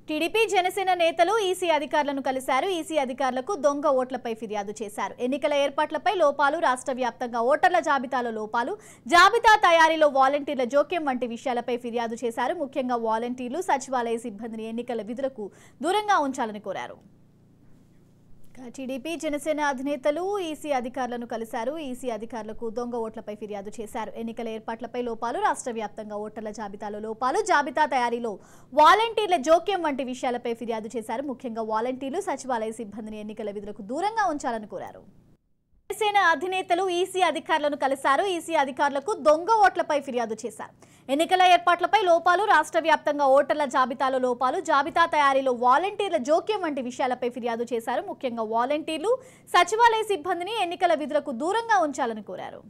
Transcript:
TDP Janasena నేతలు EC అధికారులను కలిశారు. ఈసీ అధికారులకు దొంగ ఓట్లపై ఫిర్యాదు చేశారు. ఎన్నికల ఏర్పాట్లపై లోపాలు, రాష్ట్ర వ్యాప్తంగా ఓటర్ల జాబితాలో లోపాలు, జాబితా తయారీలో వాలంటీర్ల జోక్యం వంటి విషయాలపై ఫిర్యాదు చేశారు. ముఖ్యంగా వాలంటీర్లు, సచివాలయ సిబ్బందిని ఎన్నికల విధులకు దూరంగా ఉంచాలని కోరారు. టీడీపీ జనసేన అధినేతలు ఈసీ అధికారులను కలిశారు. ఈసీ అధికారులకు దొంగ ఓట్లపై ఫిర్యాదు చేశారు. ఎన్నికల ఏర్పాట్లపై లోపాలు, రాష్ట్ర వ్యాప్తంగా ఓటర్ల జాబితాలో లోపాలు, జాబితా తయారీలో వాలంటీర్ల జోక్యం వంటి విషయాలపై ఫిర్యాదు చేశారు. ముఖ్యంగా వాలంటీర్లు, సచివాలయ సిబ్బందిని ఎన్నికల విధులకు దూరంగా ఉంచాలని కోరారు. జనసేన అధినేతలు ఈసీ అధికారులను కలిశారు. ఈసీ అధికారులకు దొంగ ఓట్లపై ఫిర్యాదు చేశారు. ఎన్నికల ఏర్పాట్లపై లోపాలు, రాష్ట్ర వ్యాప్తంగా ఓటర్ల జాబితాలో లోపాలు, జాబితా తయారీలో వాలంటీర్ల జోక్యం వంటి విషయాలపై ఫిర్యాదు చేశారు. ముఖ్యంగా వాలంటీర్లు, సచివాలయ సిబ్బందిని ఎన్నికల విధులకు దూరంగా ఉంచాలని కోరారు.